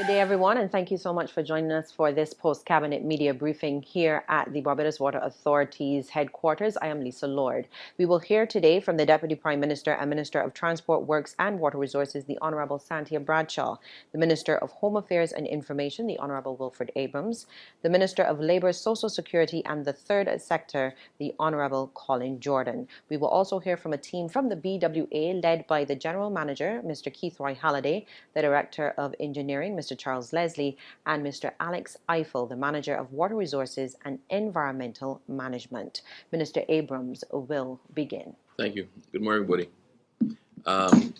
Good day, everyone, and thank you so much for joining us for this post-cabinet media briefing here at the Barbados Water Authority's headquarters. I am Lisa Lord. We will hear today from the Deputy Prime Minister and Minister of Transport, Works and Water Resources, the Honourable Santia Bradshaw, the Minister of Home Affairs and Information, the Honourable Wilfred Abrams, the Minister of Labour, Social Security and the Third Sector, the Honourable Colin Jordan. We will also hear from a team from the BWA led by the General Manager, Mr. Keith Roy Halliday, the Director of Engineering, Mr. Charles Leslie, and Mr. Alex Eiffel, the Manager of Water Resources and Environmental Management. Minister Abrams will begin. Thank you. Good morning, everybody.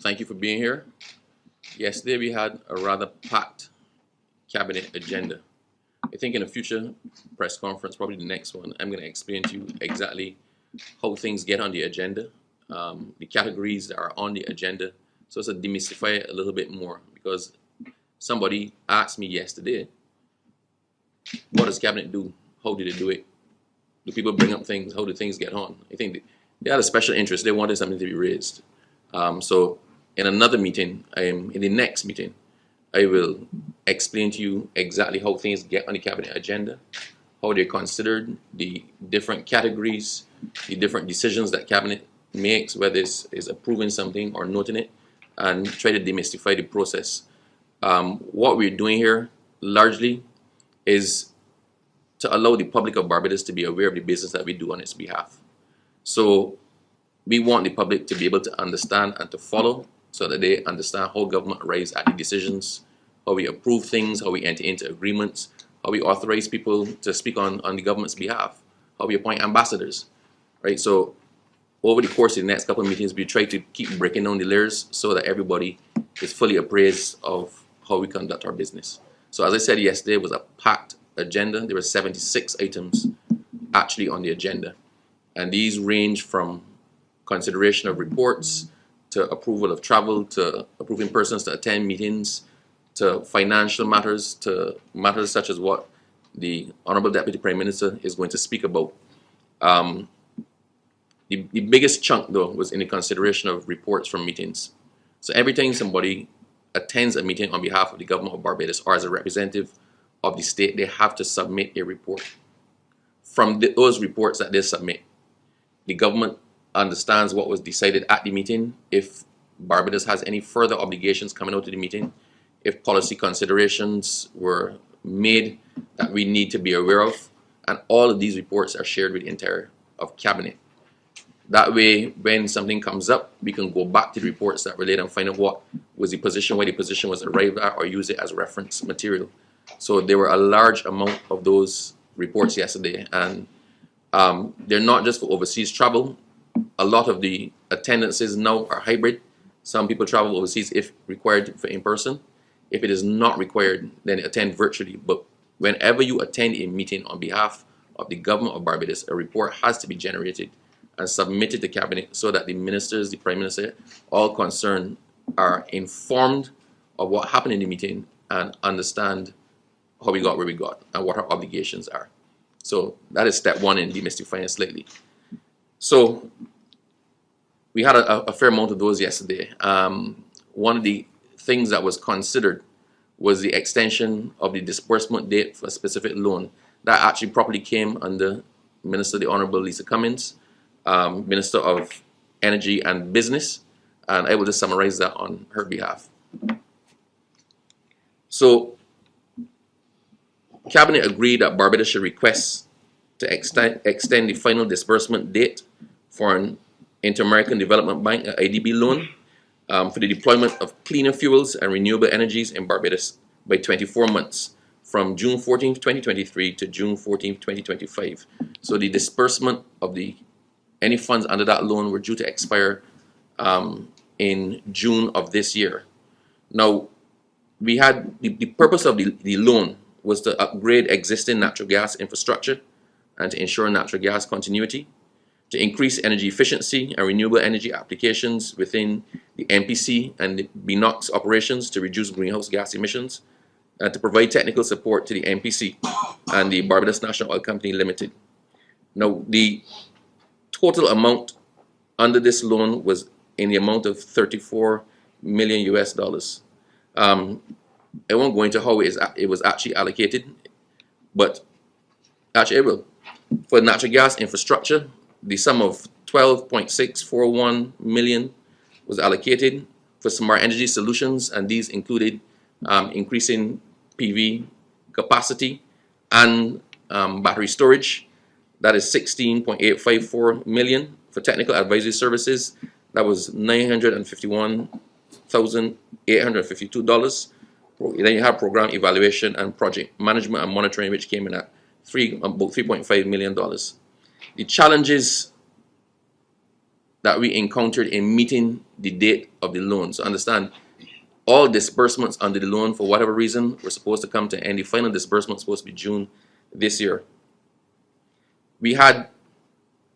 Thank you for being here. Yesterday we had a rather packed cabinet agenda. I think in a future press conference, probably the next one, I'm going to explain to you exactly how things get on the agenda, the categories that are on the agenda, so as to demystify it a little bit more, because somebody asked me yesterday, what does cabinet do? How did it do it? Do people bring up things? How do things get on? I think they had a special interest. They wanted something to be raised. So in another meeting, in the next meeting, I will explain to you exactly how things get on the cabinet agenda, how they're considered, the different categories, the different decisions that cabinet makes, whether it's approving something or noting it, and try to demystify the process. What we're doing here largely is to allow the public of Barbados to be aware of the business that we do on its behalf. So we want the public to be able to understand and to follow, so that they understand how government arrives at the decisions, how we approve things, how we enter into agreements, how we authorize people to speak on the government's behalf, how we appoint ambassadors, right? So over the course of the next couple of meetings, we try to keep breaking down the layers so that everybody is fully appraised of how we conduct our business. So as I said yesterday, it was a packed agenda. There were 76 items actually on the agenda. And these range from consideration of reports, to approval of travel, to approving persons to attend meetings, to financial matters, to matters such as what the Honorable Deputy Prime Minister is going to speak about. The biggest chunk, though, was in the consideration of reports from meetings. So every time somebody attends a meeting on behalf of the government of Barbados or as a representative of the state, they have to submit a report. From those reports that they submit, the government understands what was decided at the meeting, if Barbados has any further obligations coming out of the meeting, if policy considerations were made that we need to be aware of, and all of these reports are shared with the entire of cabinet. That way, when something comes up, we can go back to the reports that relate and find out what was the position, where the position was arrived at, or use it as reference material. So there were a large amount of those reports yesterday, and they're not just for overseas travel. A lot of the attendances now are hybrid. Some people travel overseas if required for in person. If it is not required, then attend virtually. But whenever you attend a meeting on behalf of the government of Barbados, a report has to be generated and submitted to cabinet so that the ministers, the prime minister, all concerned are informed of what happened in the meeting and understand how we got where we got and what our obligations are. So that is step one in demystifying slightly. So we had a fair amount of those yesterday. One of the things that was considered was the extension of the disbursement date for a specific loan. That actually properly came under Minister the Honourable Lisa Cummins, Minister of Energy and Business, and I will just summarize that on her behalf. So Cabinet agreed that Barbados should request to extend the final disbursement date for an Inter-American Development Bank, IDB loan, for the deployment of cleaner fuels and renewable energies in Barbados by 24 months, from June 14, 2023 to June 14, 2025. So the disbursement of any funds under that loan were due to expire in June of this year. Now, we had the purpose of the loan was to upgrade existing natural gas infrastructure and to ensure natural gas continuity, to increase energy efficiency and renewable energy applications within the MPC and the BNOX operations to reduce greenhouse gas emissions, and to provide technical support to the MPC and the Barbados National Oil Company Limited. Now, the total amount under this loan was in the amount of $34 million US. I won't go into how it was actually allocated, but actually it will. For natural gas infrastructure, the sum of 12.641 million was allocated for smart energy solutions, and these included increasing PV capacity and battery storage. That is 16.854 million. For technical advisory services, that was $951,852. Then you have program evaluation and project management and monitoring, which came in at about $3.5 million. The challenges that we encountered in meeting the date of the loan. So understand, all disbursements under the loan, for whatever reason, were supposed to come to an end. The final disbursement was supposed to be June this year. We had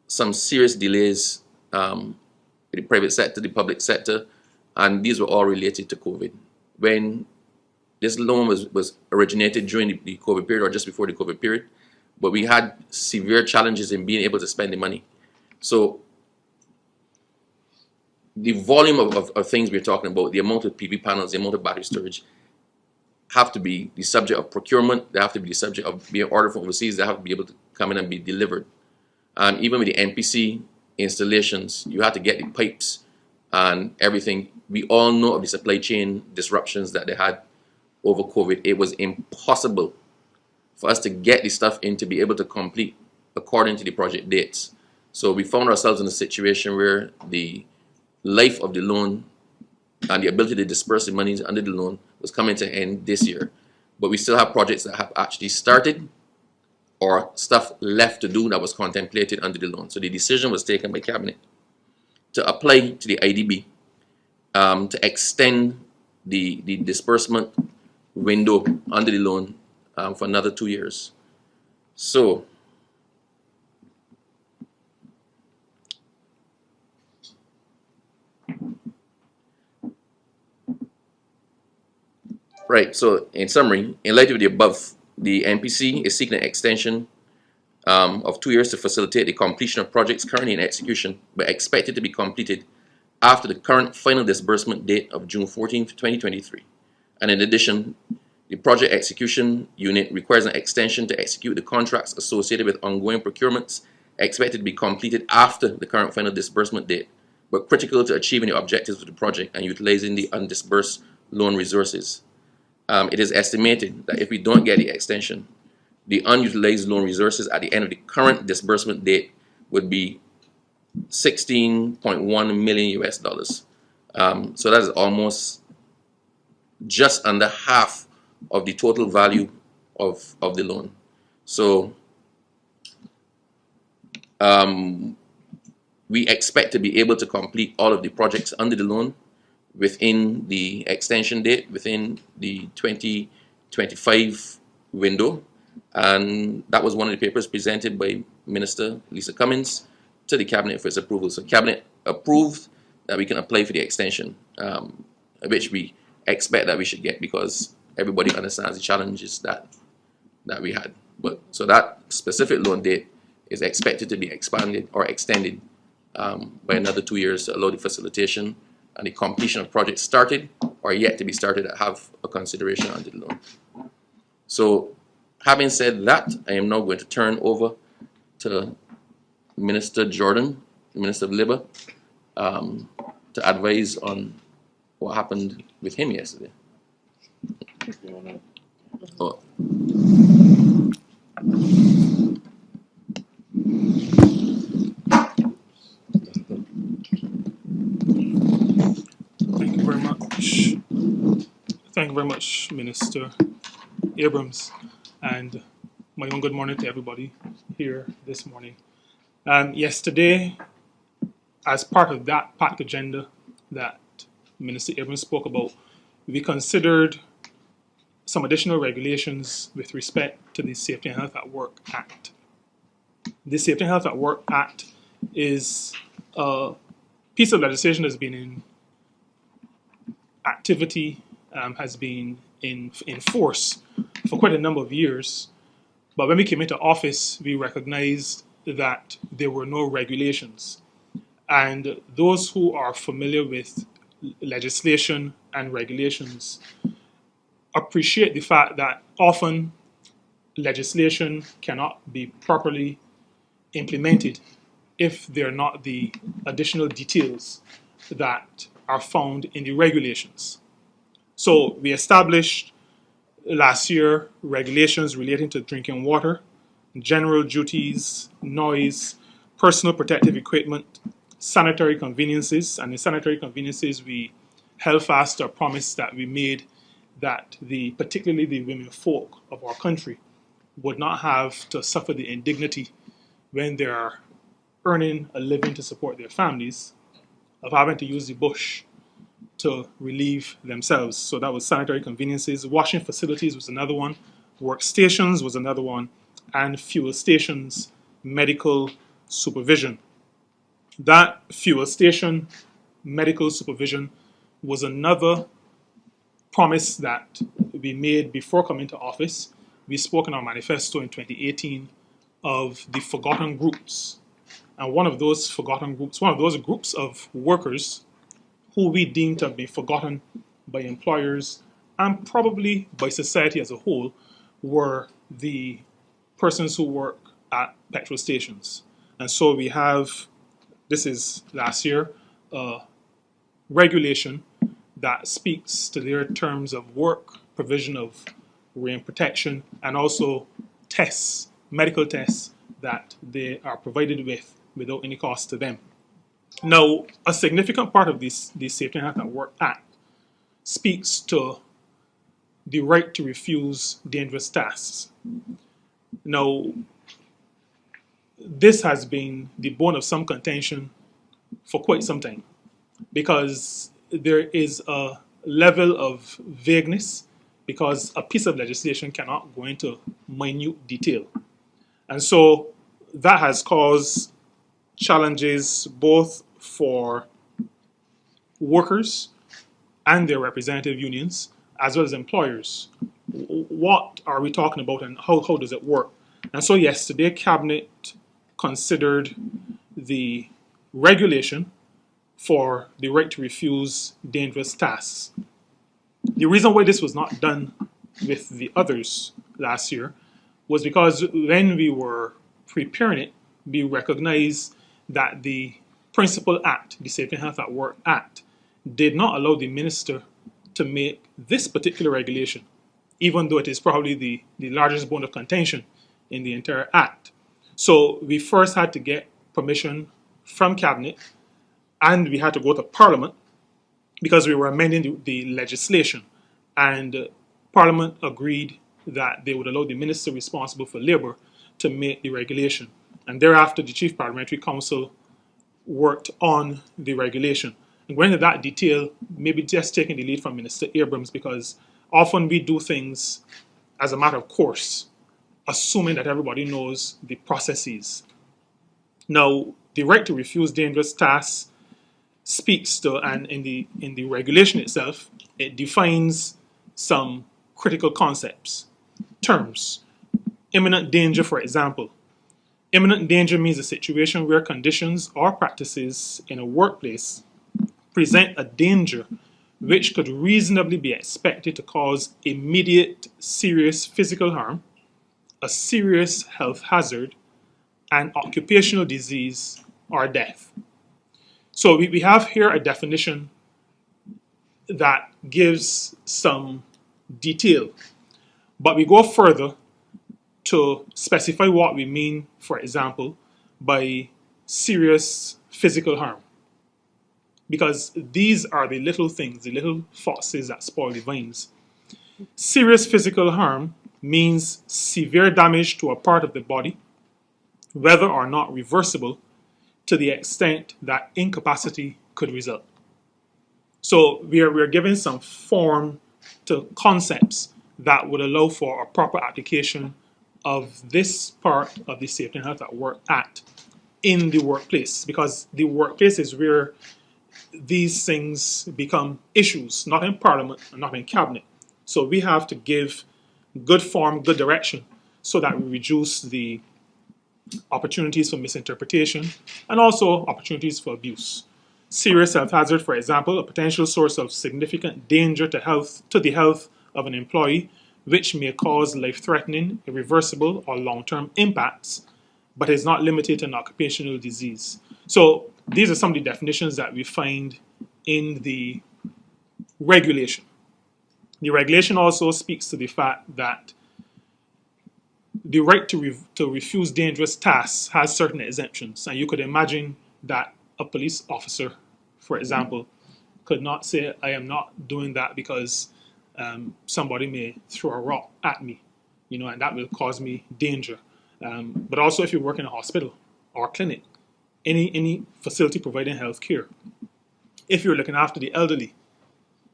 some serious delays in the private sector, the public sector, and these were all related to COVID. When this loan was originated during the COVID period or just before the COVID period, but we had severe challenges in being able to spend the money. So the volume of things we're talking about, the amount of PV panels, the amount of battery storage, have to be the subject of procurement. They have to be the subject of being ordered from overseas. They have to be able to come in and be delivered. And even with the NPC installations, you had to get the pipes and everything. We all know of the supply chain disruptions that they had over COVID. It was impossible for us to get the stuff in to be able to complete according to the project dates. So we found ourselves in a situation where the life of the loan and the ability to disperse the monies under the loan was coming to an end this year. But we still have projects that have actually started or stuff left to do that was contemplated under the loan. So the decision was taken by Cabinet to apply to the IDB to extend the disbursement window under the loan for another 2 years. So right, so in summary, in light of the above, the NPC is seeking an extension of 2 years to facilitate the completion of projects currently in execution, but expected to be completed after the current final disbursement date of June 14th, 2023. And in addition, the project execution unit requires an extension to execute the contracts associated with ongoing procurements expected to be completed after the current final disbursement date, but critical to achieving the objectives of the project and utilizing the undisbursed loan resources. It is estimated that if we don't get the extension, the unutilized loan resources at the end of the current disbursement date would be 16.1 million US dollars. So that is almost just under half of the total value of the loan. So we expect to be able to complete all of the projects under the loan within the extension date, within the 2025 window. And that was one of the papers presented by Minister Lisa Cummins to the Cabinet for its approval. So Cabinet approved that we can apply for the extension, which we expect that we should get because everybody understands the challenges that we had. But so that specific loan date is expected to be expanded or extended by another 2 years to allow the facilitation and the completion of projects started or yet to be started that have a consideration under the loan. So having said that, I am now going to turn over to Minister Jordan, the Minister of Labour, to advise on what happened with him yesterday. Oh. Thank you very much. Thank you very much, Minister Abrams, and my own good morning to everybody here this morning. Yesterday, as part of that PAC agenda that Minister Abrams spoke about, we considered some additional regulations with respect to the Safety and Health at Work Act. The Safety and Health at Work Act is a piece of legislation that's been in activity, has been in force for quite a number of years. But when we came into office, we recognized that there were no regulations. And those who are familiar with legislation and regulations appreciate the fact that often legislation cannot be properly implemented if there are not the additional details that are found in the regulations. So we established last year regulations relating to drinking water, general duties, noise, personal protective equipment, sanitary conveniences, and in sanitary conveniences we held fast to a promise that we made that particularly the women folk of our country would not have to suffer the indignity when they are earning a living to support their families of having to use the bush to relieve themselves. So that was sanitary conveniences. Washing facilities was another one. Workstations was another one. And fuel stations, medical supervision. That fuel station medical supervision was another promise that we made before coming to office. We spoke in our manifesto in 2018 of the forgotten groups. And one of those groups of workers who we deemed to be forgotten by employers and probably by society as a whole were the persons who work at petrol stations. And so we have, this is last year, a regulation that speaks to their terms of work, provision of rain protection, and also tests, medical tests that they are provided with without any cost to them. Now, a significant part of the Safety and Health at Work Act speaks to the right to refuse dangerous tasks. Now, this has been the bone of some contention for quite some time because there is a level of vagueness because a piece of legislation cannot go into minute detail. And so that has caused challenges both for workers and their representative unions as well as employers. What are we talking about and how does it work? And so yesterday, Cabinet considered the regulation for the right to refuse dangerous tasks. The reason why this was not done with the others last year was because when we were preparing it, we recognized that the principal act, the Safety and Health at Work Act, did not allow the minister to make this particular regulation, even though it is probably the largest bone of contention in the entire act. So we first had to get permission from Cabinet and we had to go to Parliament because we were amending the legislation. And Parliament agreed that they would allow the minister responsible for labour to make the regulation. And thereafter, the Chief Parliamentary Council worked on the regulation. And going into that detail, maybe just taking the lead from Minister Abrams, because often we do things as a matter of course, assuming that everybody knows the processes. Now, the right to refuse dangerous tasks speaks to, and in the regulation itself, it defines some critical concepts, terms. Imminent danger, for example. Imminent danger means a situation where conditions or practices in a workplace present a danger which could reasonably be expected to cause immediate serious physical harm, a serious health hazard, and occupational disease or death. So we have here a definition that gives some detail, but we go further to specify what we mean, for example, by serious physical harm. Because these are the little things, the little foxes that spoil the vines. Serious physical harm means severe damage to a part of the body, whether or not reversible, to the extent that incapacity could result. So we're giving some form to concepts that would allow for a proper application of this part of the Safety and Health at Work Act in the workplace, because the workplace is where these things become issues, not in Parliament and not in Cabinet. So we have to give good form, good direction, so that we reduce the opportunities for misinterpretation and also opportunities for abuse. Serious health hazard, for example, a potential source of significant danger to the health of an employee, which may cause life-threatening, irreversible, or long-term impacts, but is not limited to an occupational disease. So these are some of the definitions that we find in the regulation. The regulation also speaks to the fact that the right to refuse dangerous tasks has certain exemptions. And you could imagine that a police officer, for example, could not say, I am not doing that because somebody may throw a rock at me, and that will cause me danger. But also if you work in a hospital or clinic, any facility providing health care, if you're looking after the elderly,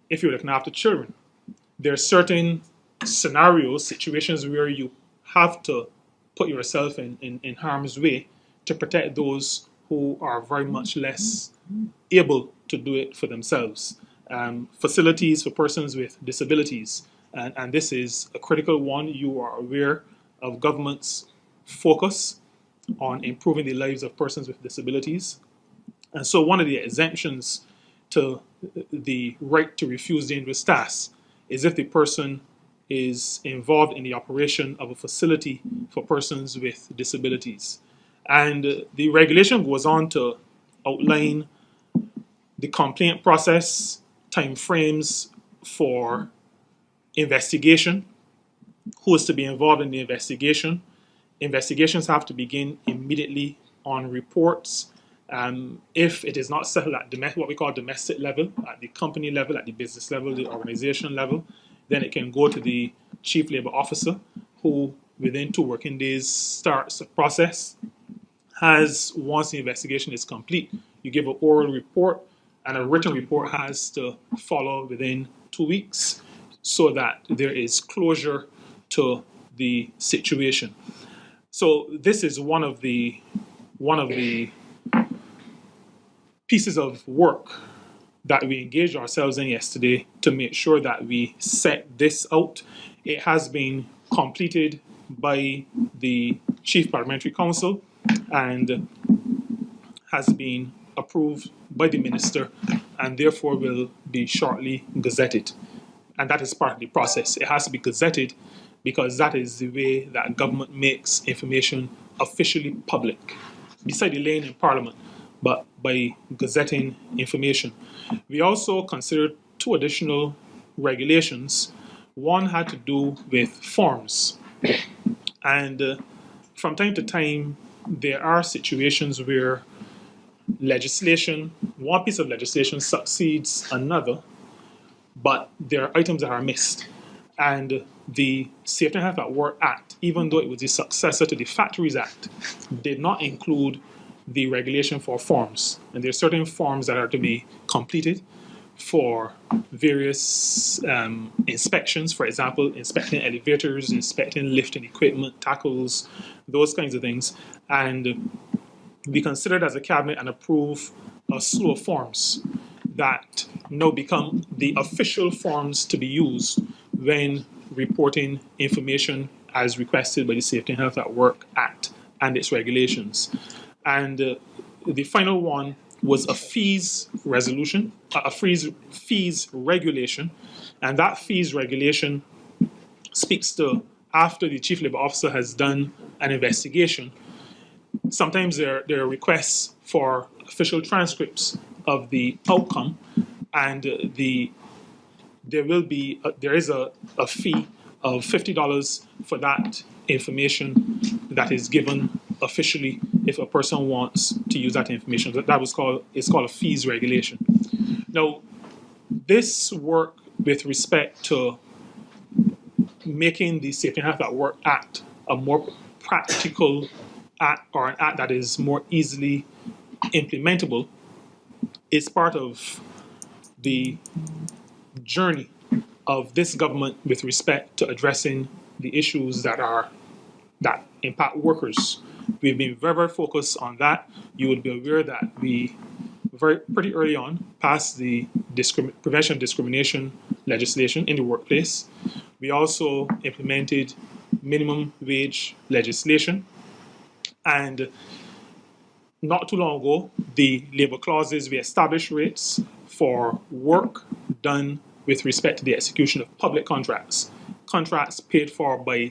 if you're looking after children, there are certain scenarios, situations where you have to put yourself in harm's way to protect those who are very much less able to do it for themselves. Facilities for persons with disabilities, and this is a critical one. You are aware of government's focus on improving the lives of persons with disabilities. And so one of the exemptions to the right to refuse dangerous tasks is if the person is involved in the operation of a facility for persons with disabilities. And the regulation goes on to outline the complaint process, timeframes for investigation, who is to be involved in the investigation. Investigations have to begin immediately on reports. If it is not settled at what we call domestic level, at the company level, at the business level, the organization level, then it can go to the chief labor officer, who within 2 working days starts the process. Once the investigation is complete, you give an oral report, and a written report has to follow within 2 weeks so that there is closure to the situation. So this is one of the pieces of work that we engaged ourselves in yesterday to make sure that we set this out. It has been completed by the Chief Parliamentary Council and has been approved by the Minister, and therefore will be shortly gazetted. And that is part of the process. It has to be gazetted because that is the way that government makes information officially public, beside the laying in Parliament, but by gazetting information. We also considered 2 additional regulations. One had to do with forms. And from time to time, there are situations where one piece of legislation succeeds another, but there are items that are missed. And the Safety and Health at Work Act, even though it was the successor to the Factories Act, did not include the regulation for forms. And there are certain forms that are to be completed for various inspections, for example, inspecting elevators, inspecting lifting equipment, tackles, those kinds of things. And we considered as a cabinet and approve a slew of forms that now become the official forms to be used when reporting information as requested by the Safety and Health at Work Act and its regulations. And the final one was a fees regulation, and that fees regulation speaks to after the Chief Labour Officer has done an investigation. Sometimes there are requests for official transcripts of the outcome, and there is a fee of $50 for that information that is given officially if a person wants to use that information. It's called a fees regulation. Now, this work with respect to making the Safety and Health at Work Act a more practical act, or an act that is more easily implementable, is part of the journey of this government with respect to addressing the issues that impact workers. We've been very, very focused on that. You would be aware that we pretty early on passed the prevention of discrimination legislation in the workplace. We also implemented minimum wage legislation. And not too long ago, the labor clauses, we established rates for work done with respect to the execution of public contracts, contracts paid for by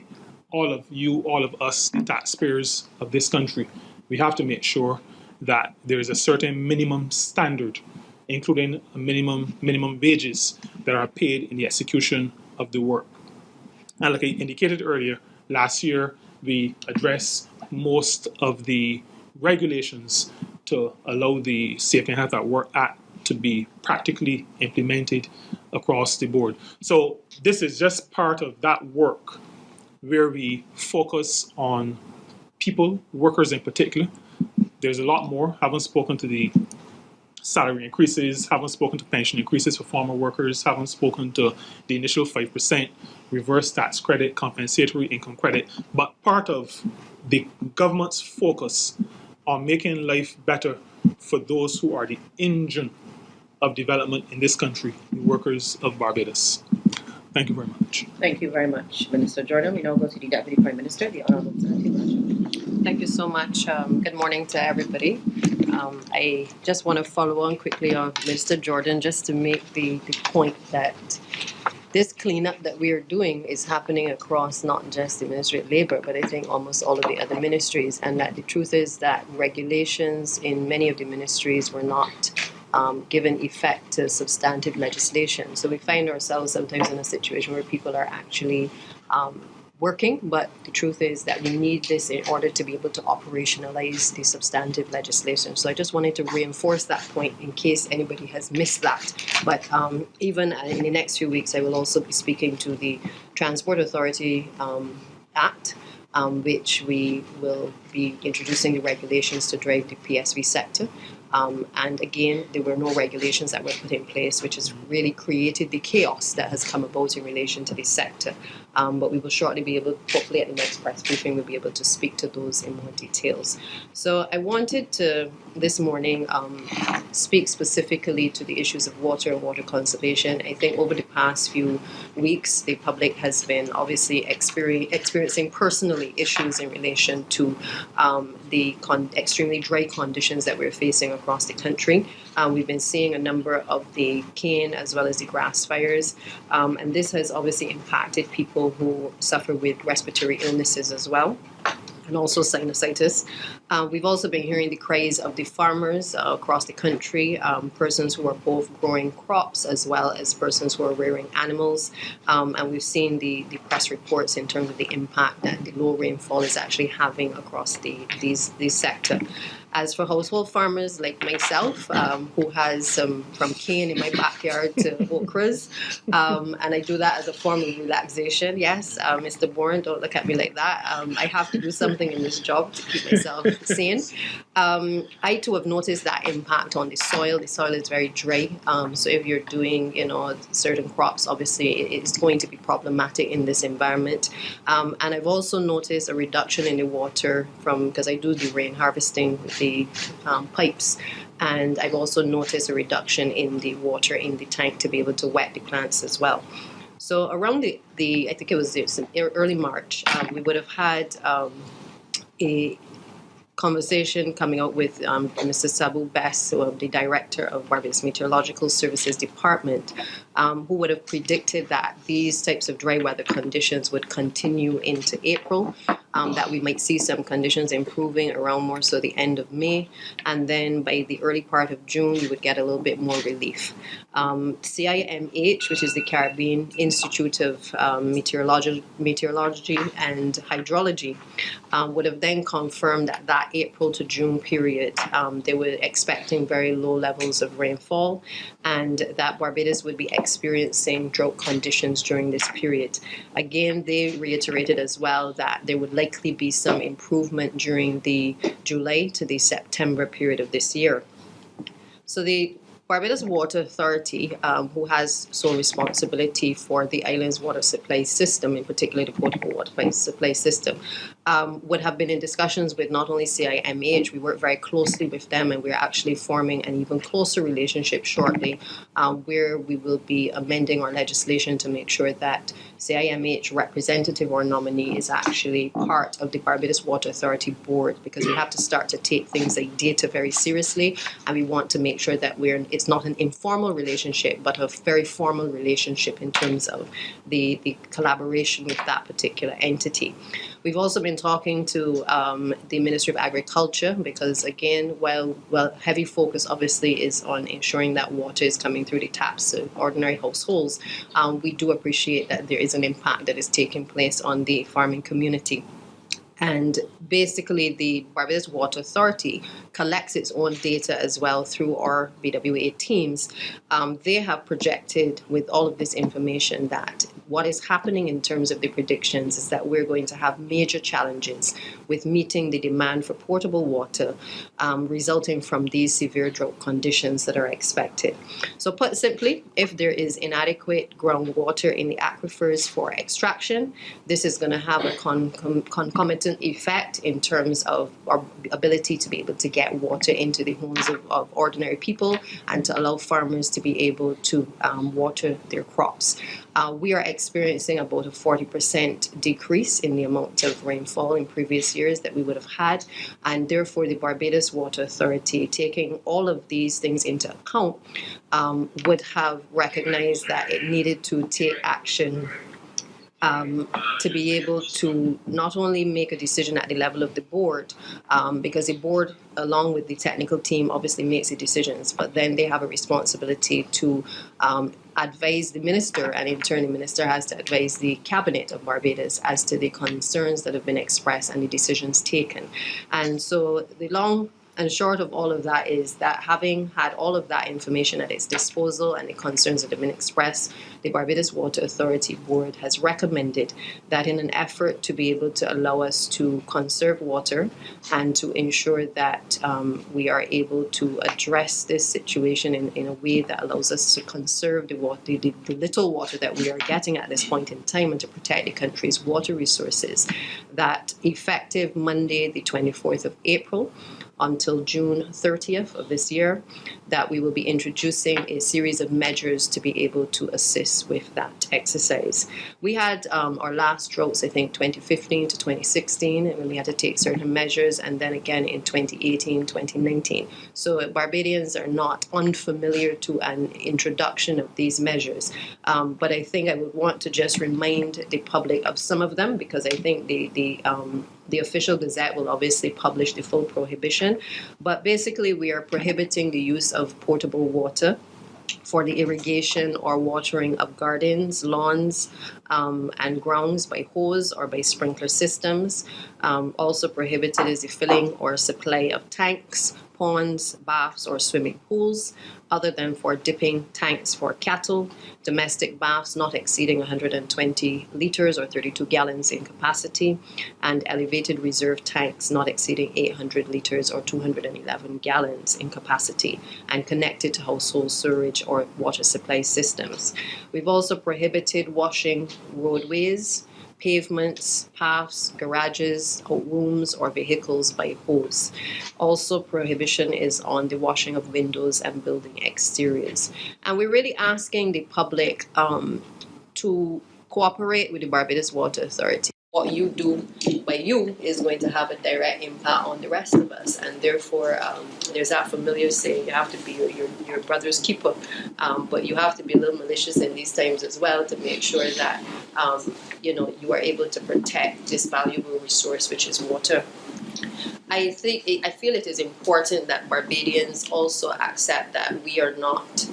all of you, all of us, the taxpayers of this country. We have to make sure that there is a certain minimum standard, including a minimum wages that are paid in the execution of the work. And like I indicated earlier, last year we addressed most of the regulations to allow the Safety and Health at Work Act to be practically implemented across the board. So this is just part of that work where we focus on people, workers in particular. There's a lot more. Haven't spoken to the salary increases, haven't spoken to pension increases for former workers, haven't spoken to the initial 5% reverse tax credit, compensatory income credit. But part of the government's focus on making life better for those who are the engine of development in this country, the workers of Barbados. Thank you very much. Thank you very much, Minister Jordan. We now go to the Deputy Prime Minister, the Honourable Senator Rashid. Thank you so much. Good morning to everybody. I just want to follow on quickly on Mr. Jordan just to make the point that this cleanup that we are doing is happening across not just the Ministry of Labour, but I think almost all of the other ministries. And that the truth is that regulations in many of the ministries were not given effect to substantive legislation. So we find ourselves sometimes in a situation where people are actually working, but the truth is that we need this in order to be able to operationalize the substantive legislation. So I just wanted to reinforce that point in case anybody has missed that. But even in the next few weeks, I will also be speaking to the Transport Authority Act, which we will be introducing the regulations to drive the PSV sector. And again, there were no regulations that were put in place, which has really created the chaos that has come about in relation to this sector. But we will shortly be able, hopefully at the next press briefing, we'll be able to speak to those in more details. So I wanted to, this morning, speak specifically to the issues of water and water conservation. I think over the past few weeks, the public has been obviously experiencing personally issues in relation to the extremely dry conditions that we're facing across the country. We've been seeing a number of the cane as well as the grass fires, and this has obviously impacted people who suffer with respiratory illnesses as well, and also sinusitis. We've also been hearing the cries of the farmers across the country, persons who are both growing crops as well as persons who are rearing animals. And we've seen the press reports in terms of the impact that the low rainfall is actually having across these sector. As for household farmers like myself, who has from cane in my backyard to okras, and I do that as a form of relaxation. Yes, Mr. Bourne, don't look at me like that. I have to do something in this job to keep myself sane. I too have noticed that impact on the soil. The soil is very dry, so if you're doing, certain crops, obviously it's going to be problematic in this environment. And I've also noticed a reduction in the water because I do the rain harvesting with the pipes, and I've also noticed a reduction in the water in the tank to be able to wet the plants as well. So around I think it was early March, we would have had a conversation coming out with Mr. Sabu Bess, the director of Barbados Meteorological Services Department, who would have predicted that these types of dry weather conditions would continue into April, that we might see some conditions improving around more so the end of May, and then by the early part of June, we would get a little bit more relief. CIMH, which is the Caribbean Institute of Meteorology and Hydrology, would have then confirmed that April to June period, they were expecting very low levels of rainfall, and that Barbados would be experiencing drought conditions during this period. Again, they reiterated as well that there would likely be some improvement during the July to the September period of this year. So the Barbados Water Authority, who has sole responsibility for the island's water supply system, in particular the potable water supply system, would have been in discussions with not only CIMH, we work very closely with them, and we're actually forming an even closer relationship shortly, where we will be amending our legislation to make sure that CIMH representative or nominee is actually part of the Barbados Water Authority board, because we have to start to take things like data very seriously, and we want to make sure that it's not an informal relationship, but a very formal relationship in terms of the collaboration with that particular entity. We've also been talking to the Ministry of Agriculture, because again, while heavy focus obviously is on ensuring that water is coming through the taps of ordinary households, we do appreciate that there is an impact that is taking place on the farming community. And basically, the Barbados Water Authority collects its own data as well through our BWA teams. They have projected with all of this information that what is happening in terms of the predictions is that we're going to have major challenges with meeting the demand for potable water resulting from these severe drought conditions that are expected. So put simply, if there is inadequate groundwater in the aquifers for extraction, this is going to have a concomitant effect in terms of our ability to be able to get water into the homes of ordinary people and to allow farmers to be able to water their crops. We are experiencing about a 40% decrease in the amount of rainfall in previous years that we would have had, and therefore the Barbados Water Authority, taking all of these things into account, would have recognized that it needed to take action to be able to not only make a decision at the level of the board, because the board, along with the technical team, obviously makes the decisions, but then they have a responsibility to advise the minister, and in turn the minister has to advise the cabinet of Barbados as to the concerns that have been expressed and the decisions taken. And so the long and short of all of that is that, having had all of that information at its disposal and the concerns that have been expressed, the Barbados Water Authority Board has recommended that in an effort to be able to allow us to conserve water and to ensure that we are able to address this situation in a way that allows us to conserve the water, the little water that we are getting at this point in time, and to protect the country's water resources, that effective Monday, the 24th of April, until June 30th of this year, that we will be introducing a series of measures to be able to assist with that exercise. We had our last droughts, I think, 2015 to 2016, and we had to take certain measures, and then again in 2018, 2019. So Barbadians are not unfamiliar to an introduction of these measures. But I think I would want to just remind the public of some of them, because I think the official gazette will obviously publish the full prohibition. But basically, we are prohibiting the use of potable water for the irrigation or watering of gardens, lawns, and grounds by hose or by sprinkler systems. Also prohibited is the filling or supply of tanks, ponds, baths, or swimming pools, other than for dipping tanks for cattle, domestic baths not exceeding 120 litres or 32 gallons in capacity, and elevated reserve tanks not exceeding 800 litres or 211 gallons in capacity, and connected to household sewerage or water supply systems. We've also prohibited washing roadways, pavements, paths, garages, rooms, or vehicles by hose. Also, prohibition is on the washing of windows and building exteriors. And we're really asking the public to cooperate with the Barbados Water Authority. What you do by you is going to have a direct impact on the rest of us, and therefore there's that familiar saying, you have to be your brother's keeper, but you have to be a little malicious in these times as well to make sure that you are able to protect this valuable resource, which is water. I feel it is important that Barbadians also accept that we are not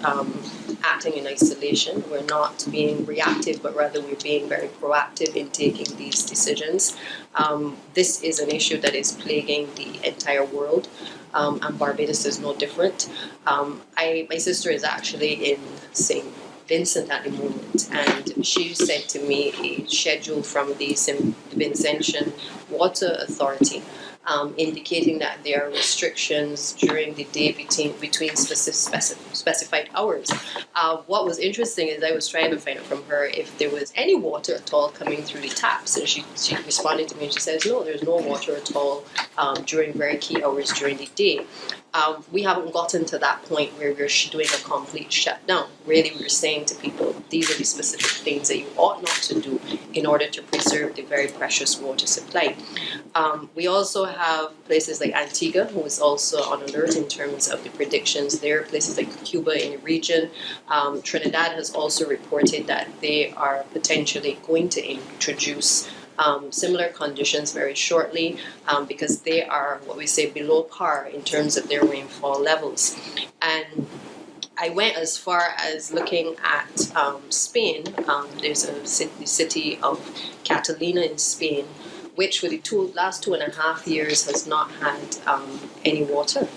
acting in isolation. We're not being reactive, but rather we're being very proactive in taking these decisions. This is an issue that is plaguing the entire world, and Barbados is no different. My sister is actually in St. Vincent at the moment, and she said to me a schedule from the Vincentian Water Authority, indicating that there are restrictions during the day between specified hours. What was interesting is I was trying to find out from her if there was any water at all coming through the taps, and she responded to me and she says, no, there's no water at all during very key hours during the day. We haven't gotten to that point where we're doing a complete shutdown. Really, we're saying to people, these are the specific things that you ought not to do in order to preserve the very precious water supply. We also have places like Antigua, who is also on alert in terms of the predictions there. Places like Cuba in the region. Trinidad has also reported that they are potentially going to introduce similar conditions very shortly because they are what we say below par in terms of their rainfall levels. And I went as far as looking at Spain. There's the city of Catalina in Spain, which for the last 2.5 years has not had any water.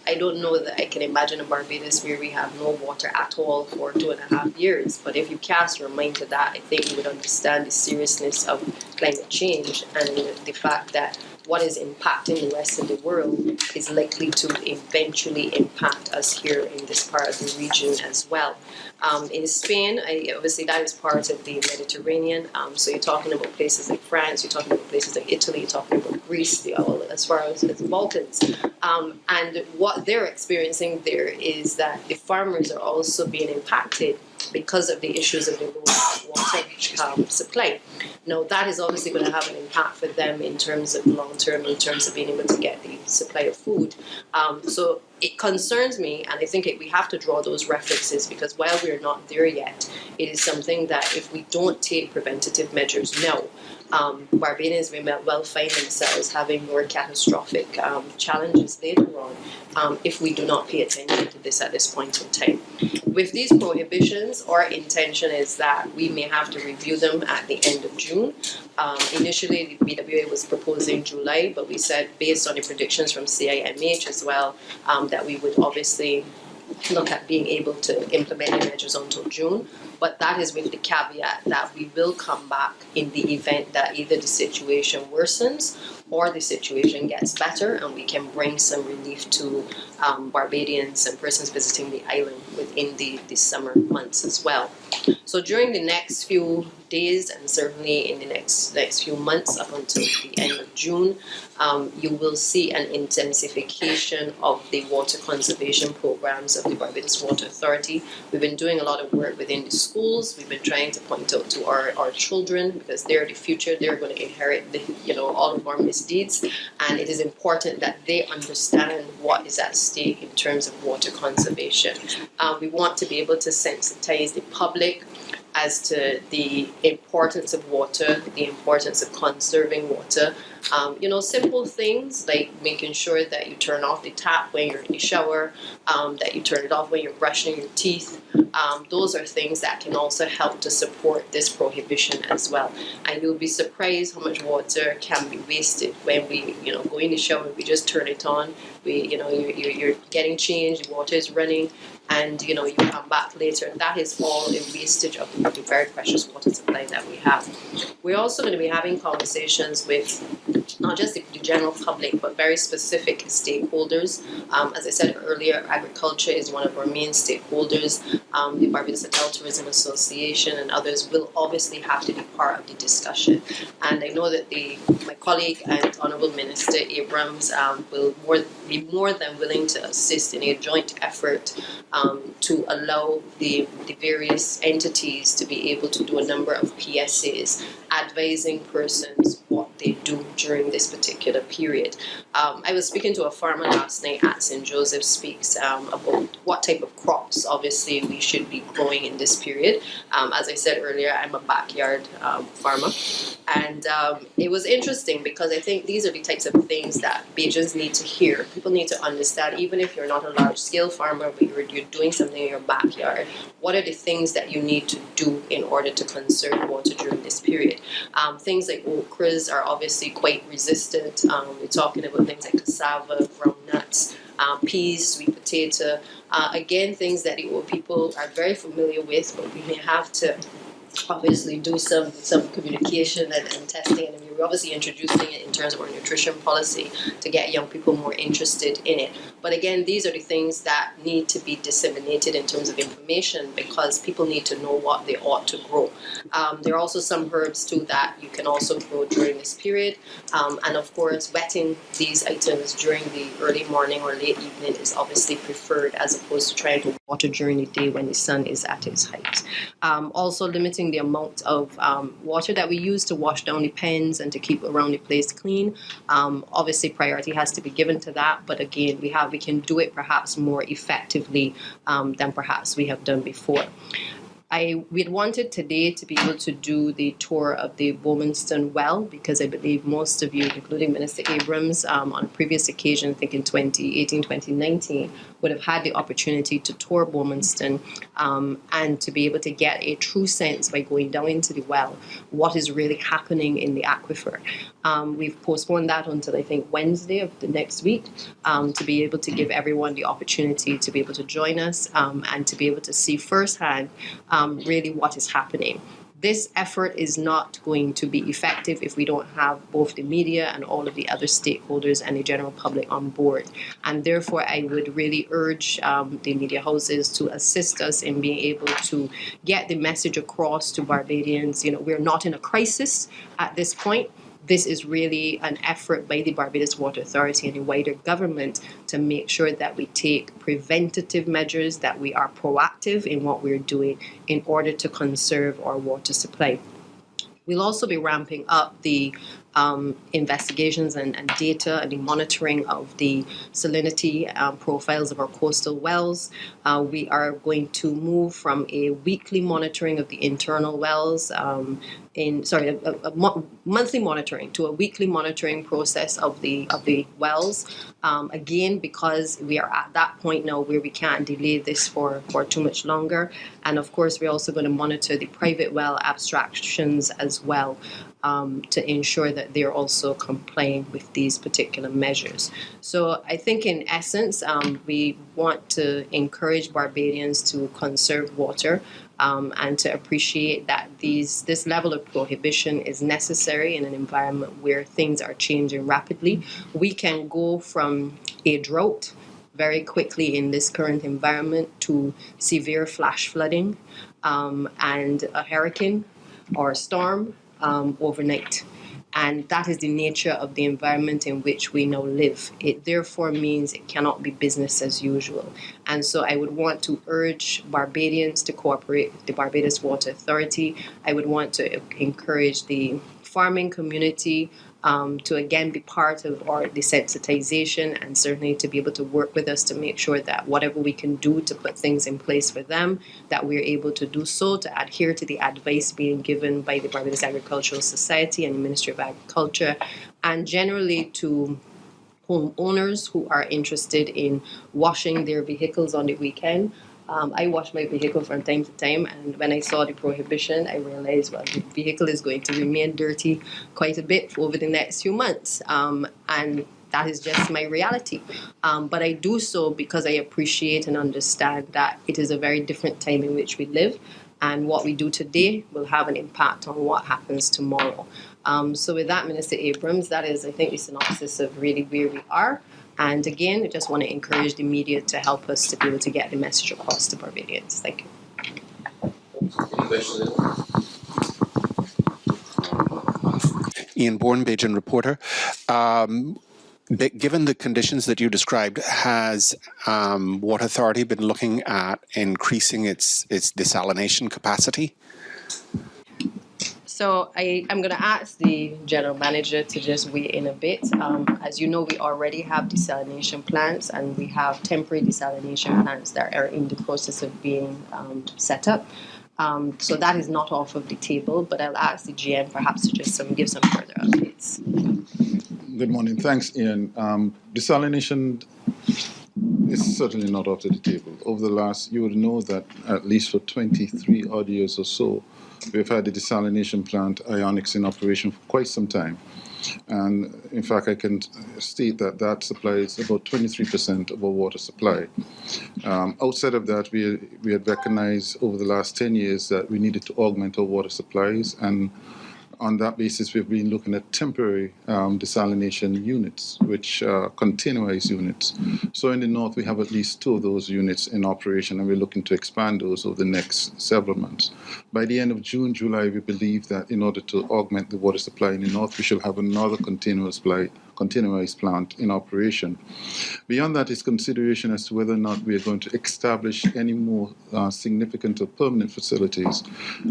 I don't know that I can imagine a Barbados where we have no water at all for 2.5 years. But if you cast your mind to that, I think you would understand the seriousness of climate change and the fact that what is impacting the rest of the world is likely to eventually impact us here in this part of the region as well. In Spain, obviously that is part of the Mediterranean. So you're talking about places like France, you're talking about places like Italy, you're talking about Greece, as far as the Balkans. And what they're experiencing there is that the farmers are also being impacted because of the issues of the low water supply. Now, that is obviously going to have an impact for them in terms of long term, in terms of being able to get the supply of food. So it concerns me, and I think we have to draw those references because while we're not there yet, it is something that if we don't take preventative measures now, Barbadians may well find themselves having more catastrophic challenges later on if we do not pay attention to this at this point in time. With these prohibitions, our intention is that we may have to review them at the end of June. Initially, the BWA was proposing July, but we said based on the predictions from CIMH as well, that we would obviously look at being able to implement the measures until June. But that is with the caveat that we will come back in the event that either the situation worsens or the situation gets better and we can bring some relief to Barbadians and persons visiting the island within the summer months as well. So during the next few days and certainly in the next few months up until the end of June, you will see an intensification of the water conservation programs of the Barbados Water Authority. We've been doing a lot of work within the schools. We've been trying to point out to our children because they're the future. They're going to inherit all of our misdeeds, and it is important that they understand what is at stake in terms of water conservation. We want to be able to sensitize the public as to the importance of water, the importance of conserving water. Simple things like making sure that you turn off the tap when you're in the shower, that you turn it off when you're brushing your teeth. Those are things that can also help to support this prohibition as well. And you'll be surprised how much water can be wasted when we, go in the shower, we just turn it on. You're getting changed, the water is running, and you come back later. That is all a wastage of the very precious water supply that we have. We're also going to be having conversations with not just the general public, but very specific stakeholders. As I said earlier, agriculture is one of our main stakeholders. The Barbados Hotel Tourism Association and others will obviously have to be part of the discussion. And I know that my colleague and Honourable Minister Abrams will be more than willing to assist in a joint effort to allow the various entities to be able to do a number of PSAs advising persons what they do during this particular period. I was speaking to a farmer last night at St. Joseph Speaks about what type of crops obviously we should be growing in this period. As I said earlier, I'm a backyard farmer, and it was interesting because I think these are the types of things that Bajans need to hear. People need to understand, even if you're not a large-scale farmer, but you're doing something in your backyard, what are the things that you need to do in order to conserve water during this period? Things like okras are obviously quite resistant. We're talking about things like cassava, groundnuts, peas, sweet potato. Again, things that the old people are very familiar with, but we may have to obviously do some communication and testing, and we're obviously introducing it in terms of our nutrition policy to get young people more interested in it. But again, these are the things that need to be disseminated in terms of information, because people need to know what they ought to grow. There are also some herbs too that you can also grow during this period, and of course wetting these items during the early morning or late evening is obviously preferred, as opposed to trying to water during the day when the sun is at its height. Also limiting the amount of water that we use to wash down the pens and to keep around the place clean. Obviously priority has to be given to that, but again, we can do it perhaps more effectively than perhaps we have done before. We had wanted today to be able to do the tour of the Bowmanston well, because I believe most of you, including Minister Abrams, on a previous occasion, I think in 2018, 2019, would have had the opportunity to tour Bowmanston and to be able to get a true sense by going down into the well, what is really happening in the aquifer. We've postponed that until I think Wednesday of the next week to be able to give everyone the opportunity to be able to join us and to be able to see firsthand really what is happening. This effort is not going to be effective if we don't have both the media and all of the other stakeholders and the general public on board. And therefore, I would really urge the media houses to assist us in being able to get the message across to Barbadians. You know, we're not in a crisis at this point. This is really an effort by the Barbados Water Authority and the wider government to make sure that we take preventative measures, that we are proactive in what we're doing in order to conserve our water supply. We'll also be ramping up the investigations and data and the monitoring of the salinity profiles of our coastal wells. We are going to move from a weekly monitoring of the internal wells monthly monitoring to a weekly monitoring process of the wells. Again, because we are at that point now where we can't delay this for too much longer. And of course, we're also going to monitor the private well abstractions as well, to ensure that they're also complying with these particular measures. So I think in essence, we want to encourage Barbadians to conserve water and to appreciate that this level of prohibition is necessary in an environment where things are changing rapidly. We can go from a drought very quickly in this current environment to severe flash flooding and a hurricane or a storm overnight. And that is the nature of the environment in which we now live. It therefore means it cannot be business as usual. And so I would want to urge Barbadians to cooperate with the Barbados Water Authority. I would want to encourage the farming community to again be part of our desensitization, and certainly to be able to work with us to make sure that whatever we can do to put things in place for them, that we're able to do so, to adhere to the advice being given by the Barbados Agricultural Society and the Ministry of Agriculture, and generally to homeowners who are interested in washing their vehicles on the weekend. I wash my vehicle from time to time, and when I saw the prohibition, I realized, well, the vehicle is going to remain dirty quite a bit over the next few months, and that is just my reality. But I do so because I appreciate and understand that it is a very different time in which we live, and what we do today will have an impact on what happens tomorrow. So with that, Minister Abrams, that is, I think, the synopsis of really where we are. And again, I just want to encourage the media to help us to be able to get the message across to Barbadians. Thank you. Ian Bourne, Bajan reporter. Given the conditions that you described, has Water Authority been looking at increasing its desalination capacity? So I'm going to ask the general manager to just weigh in a bit. As you know, we already have desalination plants, and we have temporary desalination plants that are in the process of being set up. So that is not off of the table, but I'll ask the GM perhaps to just give some further updates. Good morning. Thanks, Ian. Desalination is certainly not off the table. Over the last, you would know that at least for 23 odd years or so, we've had the desalination plant Ionics in operation for quite some time. And in fact, I can state that that supplies about 23% of our water supply. Outside of that, we had recognized over the last 10 years that we needed to augment our water supplies, and on that basis, we've been looking at temporary desalination units, which are containerized units. So in the north, we have at least 2 of those units in operation, and we're looking to expand those over the next several months. By the end of June, July, we believe that in order to augment the water supply in the north, we should have another containerized plant in operation. Beyond that is consideration as to whether or not we are going to establish any more significant or permanent facilities.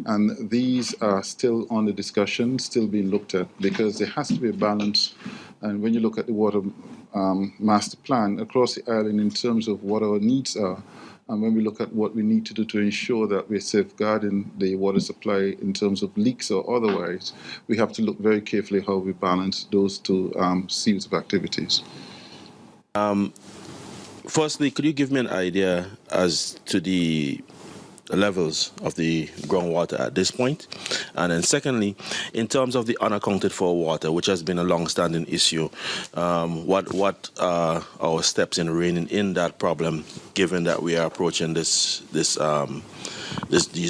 And these are still on the discussion, still being looked at, because there has to be a balance. And when you look at the water master plan across the island in terms of what our needs are, and when we look at what we need to do to ensure that we're safeguarding the water supply in terms of leaks or otherwise, we have to look very carefully how we balance those 2 series of activities. Firstly, could you give me an idea as to the levels of the groundwater at this point? And then secondly, in terms of the unaccounted for water, which has been a long-standing issue, what are our steps in reining in that problem, given that we are approaching these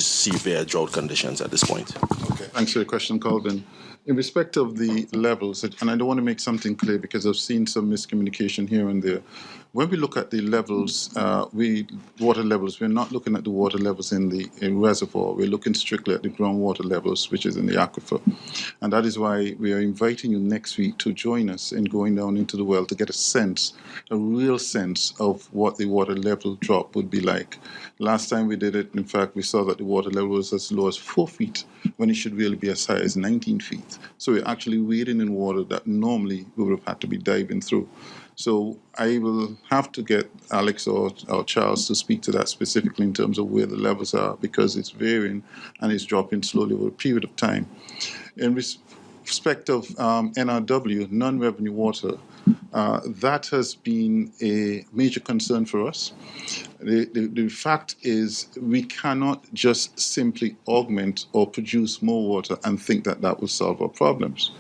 severe drought conditions at this point? Okay, thanks for your question, Calvin. In respect of the levels, and I don't want to make something clear because I've seen some miscommunication here and there. When we look at the levels, water levels, we're not looking at the water levels in the reservoir. We're looking strictly at the groundwater levels, which is in the aquifer. And that is why we are inviting you next week to join us in going down into the well to get a real sense of what the water level drop would be like. Last time we did it, in fact, we saw that the water level was as low as 4 feet when it should really be as high as 19 feet. So we're actually wading in water that normally we would have had to be diving through. So I will have to get Alex or Charles to speak to that specifically in terms of where the levels are, because it's varying and it's dropping slowly over a period of time. In respect of NRW, non-revenue water, that has been a major concern for us. The fact is we cannot just simply augment or produce more water and think that that will solve our problems.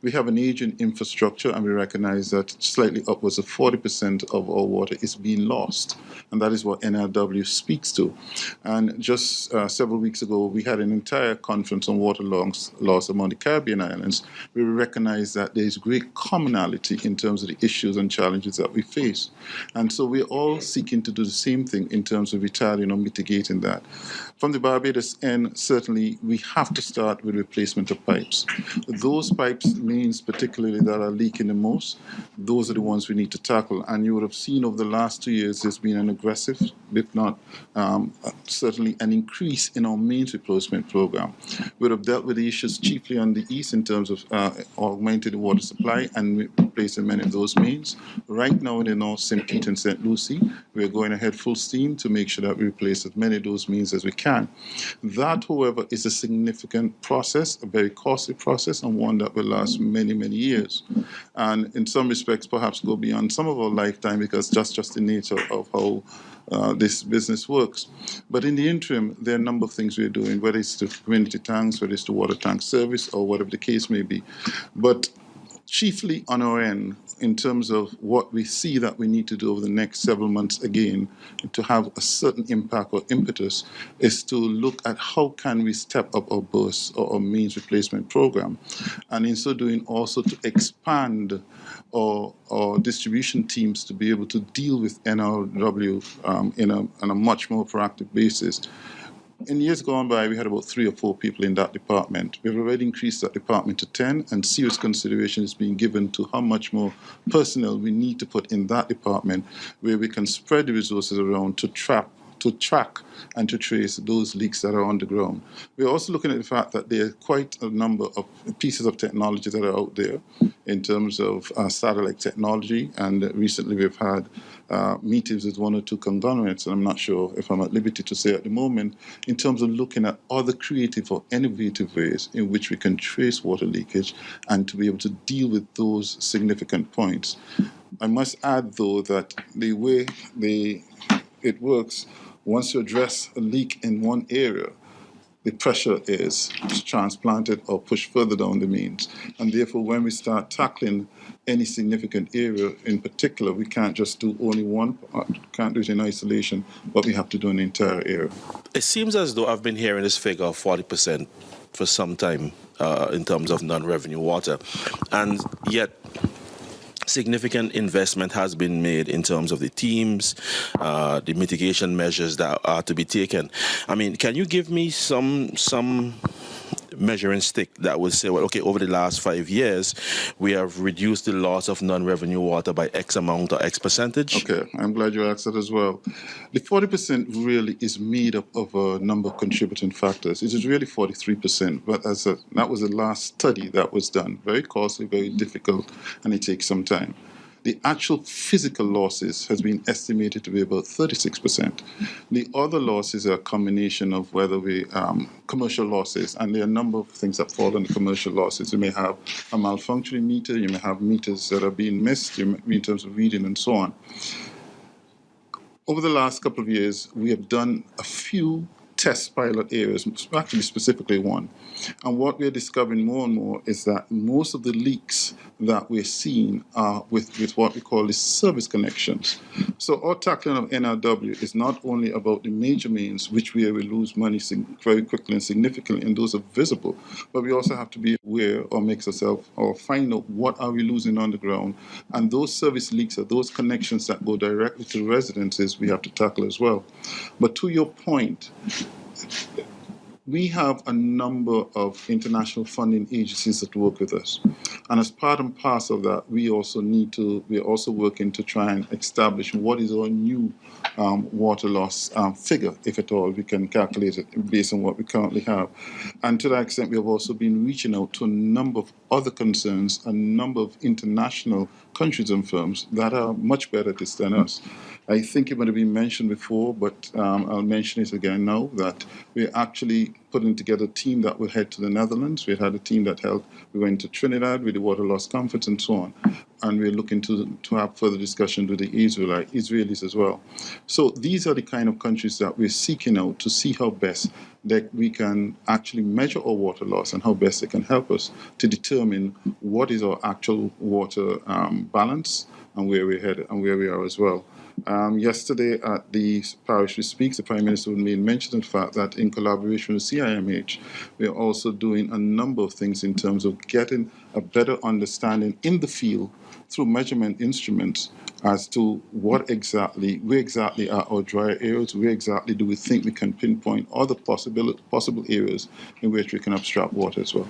We have an aging infrastructure, and we recognize that slightly upwards of 40% of our water is being lost, and that is what NRW speaks to. And just several weeks ago, we had an entire conference on water loss among the Caribbean islands. We recognize that there is great commonality in terms of the issues and challenges that we face. And so we're all seeking to do the same thing in terms of retarding or mitigating that. From the Barbados end, certainly we have to start with replacement of pipes. Those pipes means particularly that are leaking the most, those are the ones we need to tackle. And you would have seen over the last 2 years there's been an aggressive, if not certainly an increase in our mains replacement program. We would have dealt with the issues chiefly on the east in terms of augmenting the water supply and replacing many of those mains. Right now in the north, St. Pete and St. Lucie, we're going ahead full steam to make sure that we replace as many of those mains as we can. That, however, is a significant process, a very costly process, and one that will last many, many years. And in some respects, perhaps go beyond some of our lifetime, because that's just the nature of how this business works. But in the interim, there are a number of things we're doing, whether it's the community tanks, whether it's the water tank service, or whatever the case may be. But chiefly on our end, in terms of what we see that we need to do over the next several months again to have a certain impact or impetus, is to look at how can we step up our bursts or our mains replacement program, and in so doing also to expand our distribution teams to be able to deal with NRW on a much more proactive basis. In years gone by, we had about 3 or 4 people in that department. We've already increased that department to 10, and serious consideration is being given to how much more personnel we need to put in that department, where we can spread the resources around to track and to trace those leaks that are on the ground. We're also looking at the fact that there are quite a number of pieces of technology that are out there in terms of satellite technology, and recently we've had meetings with 1 or 2 conglomerates, and I'm not sure if I'm at liberty to say at the moment, in terms of looking at other creative or innovative ways in which we can trace water leakage and to be able to deal with those significant points. I must add, though, that the way it works, once you address a leak in one area, the pressure is to transplant it or push further down the mains. And therefore, when we start tackling any significant area in particular, we can't just do only one part, can't do it in isolation, but we have to do an entire area. It seems as though I've been hearing this figure of 40% for some time in terms of non-revenue water, and yet significant investment has been made in terms of the teams, the mitigation measures that are to be taken. I mean, can you give me some measuring stick that would say, well, okay, over the last 5 years, we have reduced the loss of non-revenue water by X amount or X percentage? Okay, I'm glad you asked that as well. The 40% really is made up of a number of contributing factors. It is really 43%, but that was the last study that was done. Very costly, very difficult, and it takes some time. The actual physical losses has been estimated to be about 36%. The other losses are a combination of whether commercial losses, and there are a number of things that fall under commercial losses. You may have a malfunctioning meter, you may have meters that are being missed in terms of reading and so on. Over the last couple of years, we have done a few test pilot areas, actually specifically one. And what we're discovering more and more is that most of the leaks that we're seeing are with what we call the service connections. So our tackling of NRW is not only about the major mains, which we lose money very quickly and significantly, and those are visible, but we also have to be aware or make ourselves or find out what are we losing on the ground. And those service leaks are those connections that go directly to residences we have to tackle as well. But to your point, we have a number of international funding agencies that work with us. And as part and parcel of that, we're also working to try and establish what is our new water loss figure, if at all we can calculate it based on what we currently have. And to that extent, we have also been reaching out to a number of other concerns, a number of international countries and firms that are much better at this than us. I think it might have been mentioned before, but I'll mention it again now, that we're actually putting together a team that will head to the Netherlands. We had a team that we went to Trinidad with the water loss conference and so on. And we're looking to have further discussion with the Israelis as well. So these are the kind of countries that we're seeking out to see how best that we can actually measure our water loss and how best they can help us to determine what is our actual water balance and where we're headed and where we are as well. Yesterday at the Parish We Speak, the Prime Minister made mention of the fact that in collaboration with CIMH, we are also doing a number of things in terms of getting a better understanding in the field through measurement instruments as to where exactly are our dry areas, where exactly do we think we can pinpoint other possible areas in which we can abstract water as well.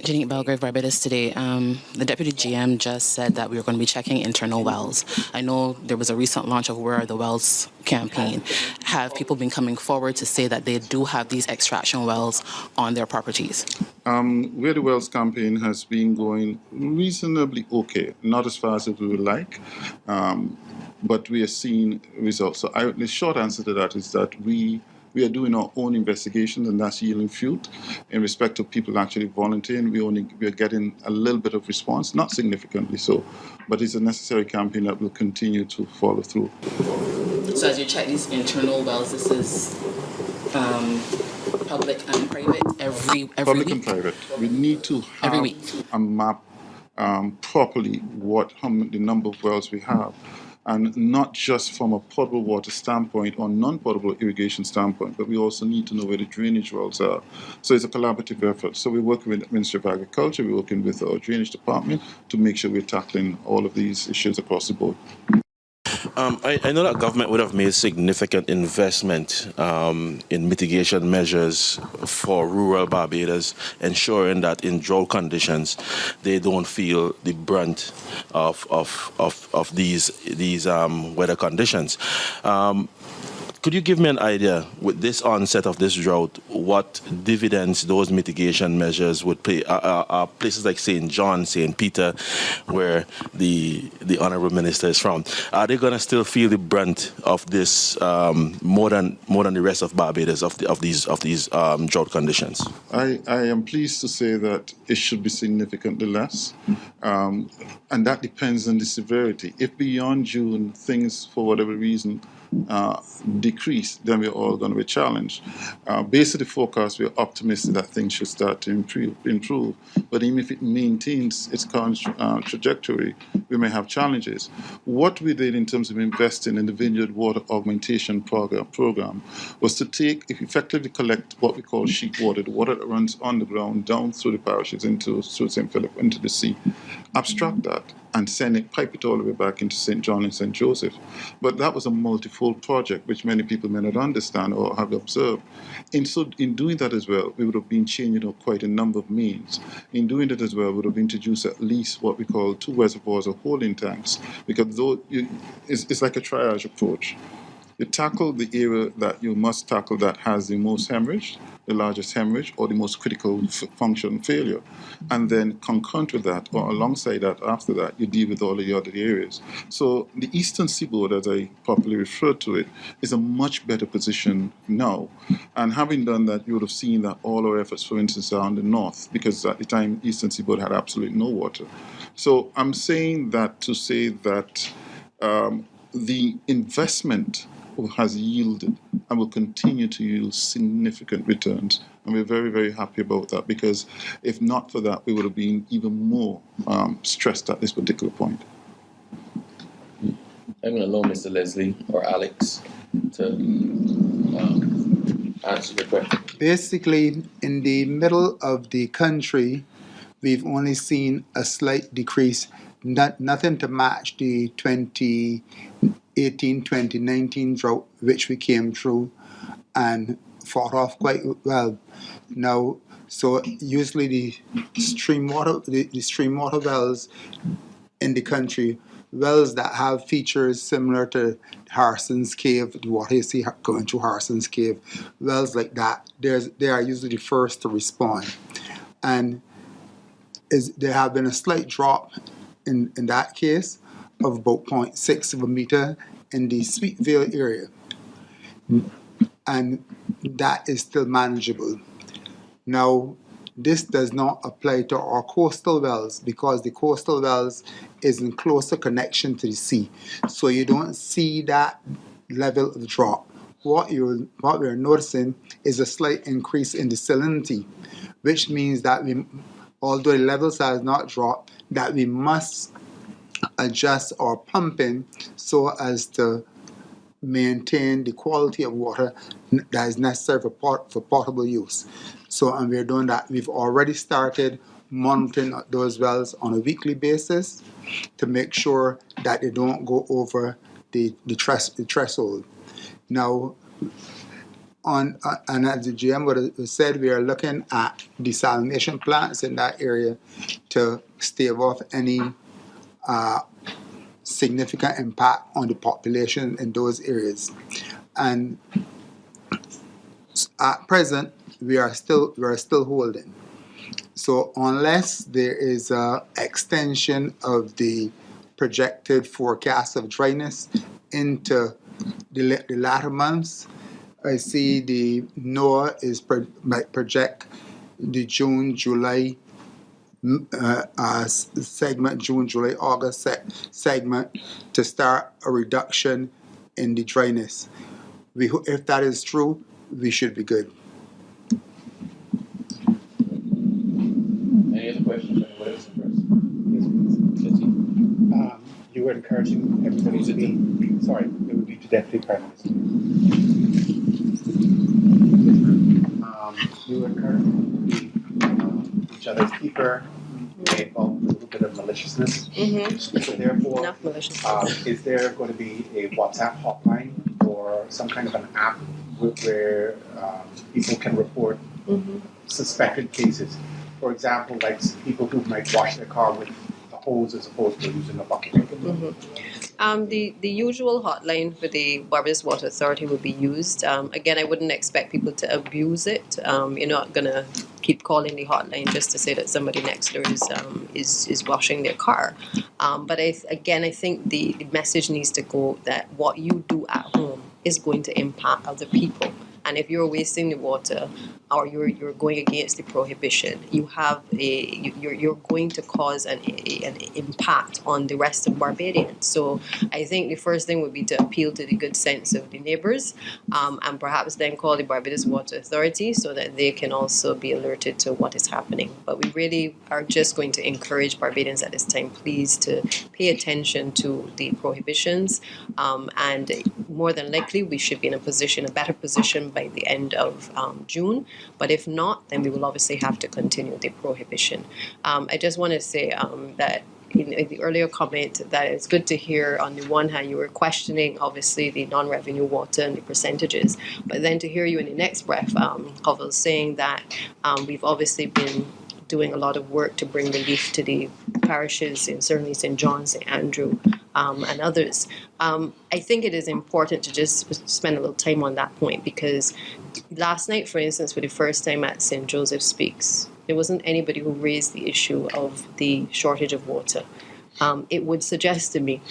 Jeanette Belgrave, Barbados today. The Deputy GM just said that we were going to be checking internal wells. I know there was a recent launch of Where Are the Wells campaign. Have people been coming forward to say that they do have these extraction wells on their properties? Where the Wells campaign has been going reasonably okay, not as fast as we would like, but we are seeing results. So the short answer to that is that we are doing our own investigations, and that's yielding fruit. In respect of people actually volunteering, we are getting a little bit of response, not significantly so, but it's a necessary campaign that will continue to follow through. So as you check these internal wells, this is public and private every public week? And private. We need to have every week. A map properly the number of wells we have. And not just from a potable water standpoint or non-potable irrigation standpoint, but we also need to know where the drainage wells are. So it's a collaborative effort. So we're working with the Ministry of Agriculture, we're working with our drainage department to make sure we're tackling all of these issues across the board. I know that government would have made significant investment in mitigation measures for rural Barbados, ensuring that in drought conditions they don't feel the brunt of these weather conditions. Could you give me an idea, with this onset of this drought, what dividends those mitigation measures would pay? Are places like St. John, St. Peter, where the Honourable Minister is from, are they going to still feel the brunt of this more than the rest of Barbados of these drought conditions? I am pleased to say that it should be significantly less, and that depends on the severity. If beyond June things, for whatever reason, decrease, then we're all going to be challenged. Based on the forecast, we're optimistic that things should start to improve. But even if it maintains its current trajectory, we may have challenges. What we did in terms of investing in the Vineyard Water Augmentation program was to effectively collect what we call sheet water, the water that runs underground down through the parishes through St. Philip into the sea, abstract that, and pipe it all the way back into St. John and St. Joseph. But that was a multifold project, which many people may not understand or have observed. And so in doing that as well, we would have been changing quite a number of means. In doing that as well, we would have introduced at least what we call 2 reservoirs or holding tanks, because it's like a triage approach. You tackle the area that you must tackle that has the most hemorrhage, the largest hemorrhage, or the most critical function failure. And then concurrent with that, or alongside that, after that, you deal with all of the other areas. So the Eastern Seaboard, as I popularly refer to it, is a much better position now. And having done that, you would have seen that all our efforts, for instance, are on the north, because at the time, Eastern Seaboard had absolutely no water. So I'm saying that to say that the investment has yielded and will continue to yield significant returns. And we're very, very happy about that, because if not for that, we would have been even more stressed at this particular point. I'm going to allow Mr. Leslie or Alex to answer your question. Basically, in the middle of the country, we've only seen a slight decrease, nothing to match the 2018-2019 drought, which we came through and fought off quite well. Now, so usually the stream water wells in the country, wells that have features similar to Harrison's Cave, the water you see going through Harrison's Cave, wells like that, they are usually the first to respond. And there have been a slight drop in that case of about 0.6 of a meter in the Sweetvale area. And that is still manageable. Now, this does not apply to our coastal wells, because the coastal wells is in closer connection to the sea. So you don't see that level of drop. What we're noticing is a slight increase in the salinity, which means that although the levels have not dropped, that we must adjust our pumping so as to maintain the quality of water that is necessary for potable use. So, and we're doing that. We've already started monitoring those wells on a weekly basis to make sure that they don't go over the threshold. Now, and as the GM would have said, we are looking at desalination plants in that area to stave off any significant impact on the population in those areas. And at present, we are still holding. So unless there is an extension of the projected forecast of dryness into the latter months, I see the NOAA might project the June, July segment, June, July, August segment to start a reduction in the dryness. If that is true, we should be good. Any other questions? What else? You were encouraging everybody to be, sorry, it would be to Deputy Prime Minister. You were encouraging to be each other's keeper, may involve a little bit of maliciousness. Mm-hmm. So therefore, enough maliciousness. Is there going to be a WhatsApp hotline or some kind of an app where people can report suspected cases? For example, like people who might wash their car with a hose as opposed to using a bucket. The usual hotline for the Barbados Water Authority will be used. Again, I wouldn't expect people to abuse it. You're not going to keep calling the hotline just to say that somebody next door is washing their car. But I think the message needs to go that what you do at home is going to impact other people. And if you're wasting the water or you're going against the prohibition, you're going to cause an impact on the rest of Barbadians. So I think the first thing would be to appeal to the good sense of the neighbors, and perhaps then call the Barbados Water Authority so that they can also be alerted to what is happening. But we really are just going to encourage Barbadians at this time, please, to pay attention to the prohibitions, and more than likely we should be in a better position by the end of June. But if not, then we will obviously have to continue the prohibition. I just want to say that in the earlier comment that it's good to hear, on the one hand, you were questioning obviously the non-revenue water and the percentages, but then to hear you in the next breath, Hovell, saying that we've obviously been doing a lot of work to bring relief to the parishes, in certainly St. John, St. Andrew, and others. I think it is important to just spend a little time on that point, because last night, for instance, for the first time at St. Joseph Speaks, there wasn't anybody who raised the issue of the shortage of water. It would suggest to me,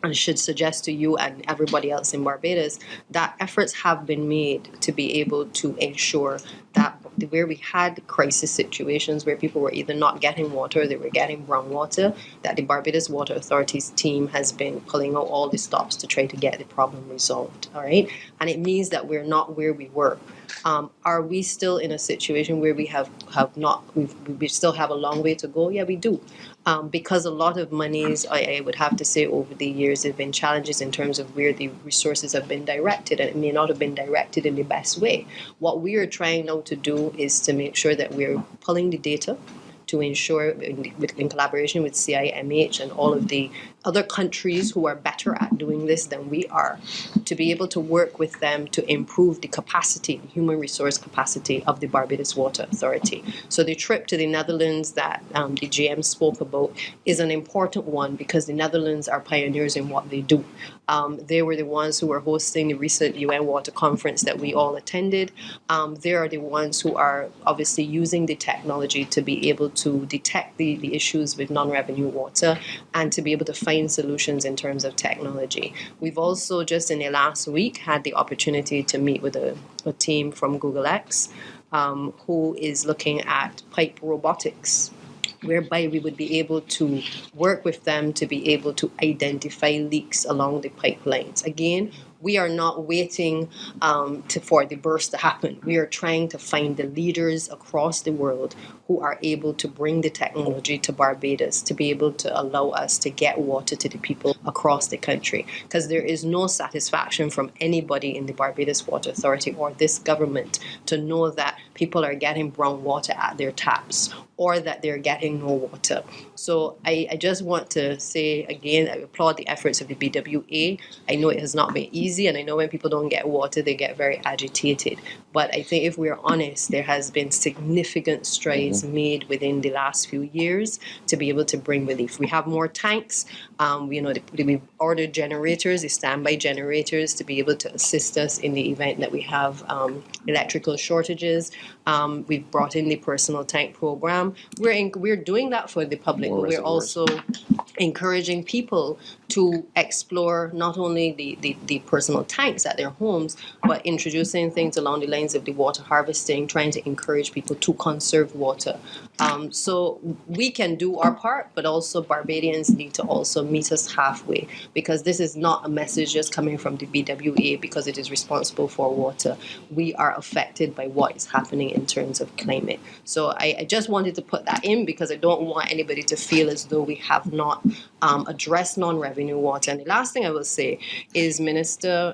and should suggest to you and everybody else in Barbados, that efforts have been made to be able to ensure that where we had crisis situations where people were either not getting water or they were getting brown water, that the Barbados Water Authority's team has been pulling out all the stops to try to get the problem resolved, all right? And it means that we're not where we were. Are we still in a situation where we we still have a long way to go? Yeah, we do. Because a lot of monies, I would have to say, over the years, there have been challenges in terms of where the resources have been directed, and it may not have been directed in the best way. What we are trying now to do is to make sure that we're pulling the data to ensure, in collaboration with CIMH and all of the other countries who are better at doing this than we are, to be able to work with them to improve the capacity, human resource capacity of the Barbados Water Authority. So the trip to the Netherlands that the GM spoke about is an important one, because the Netherlands are pioneers in what they do. They were the ones who were hosting the recent UN Water Conference that we all attended. They are the ones who are obviously using the technology to be able to detect the issues with non-revenue water and to be able to find solutions in terms of technology. We've also just in the last week had the opportunity to meet with a team from Google X who is looking at pipe robotics, whereby we would be able to work with them to be able to identify leaks along the pipelines. Again, we are not waiting for the burst to happen. We are trying to find the leaders across the world who are able to bring the technology to Barbados to be able to allow us to get water to the people across the country. Because there is no satisfaction from anybody in the Barbados Water Authority or this government to know that people are getting brown water at their taps or that they're getting no water. So I just want to say again, I applaud the efforts of the BWA. I know it has not been easy, and I know when people don't get water, they get very agitated. But I think if we're honest, there has been significant strides made within the last few years to be able to bring relief. We have more tanks. We've ordered generators, the standby generators, to be able to assist us in the event that we have electrical shortages. We've brought in the personal tank program. We're doing that for the public, but we're also encouraging people to explore not only the personal tanks at their homes, but introducing things along the lines of the water harvesting, trying to encourage people to conserve water. So we can do our part, but also Barbadians need to also meet us halfway, because this is not a message just coming from the BWA because it is responsible for water. We are affected by what is happening in terms of climate. So I just wanted to put that in because I don't want anybody to feel as though we have not addressed non-revenue water. And the last thing I will say is Minister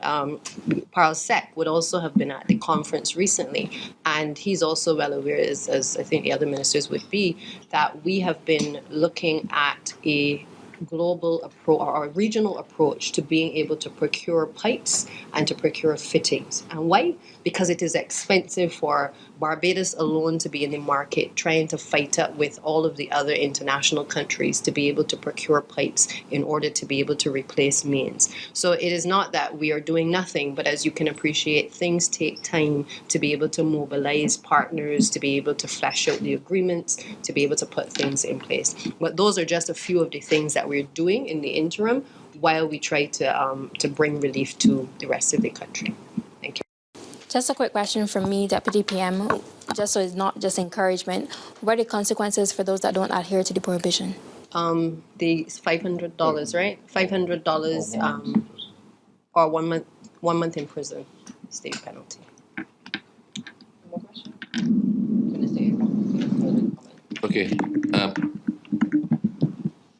Parlsec would also have been at the conference recently, and he's also well aware, as I think the other ministers would be, that we have been looking at a global approach or a regional approach to being able to procure pipes and to procure fittings. And why? Because it is expensive for Barbados alone to be in the market trying to fight up with all of the other international countries to be able to procure pipes in order to be able to replace mains. So it is not that we are doing nothing, but as you can appreciate, things take time to be able to mobilize partners, to be able to flesh out the agreements, to be able to put things in place. But those are just a few of the things that we're doing in the interim while we try to bring relief to the rest of the country. Thank you. Just a quick question from me, Deputy PM, just so it's not just encouragement. What are the consequences for those that don't adhere to the prohibition? The $500, right? $500 or 1 month in prison, state penalty. Okay.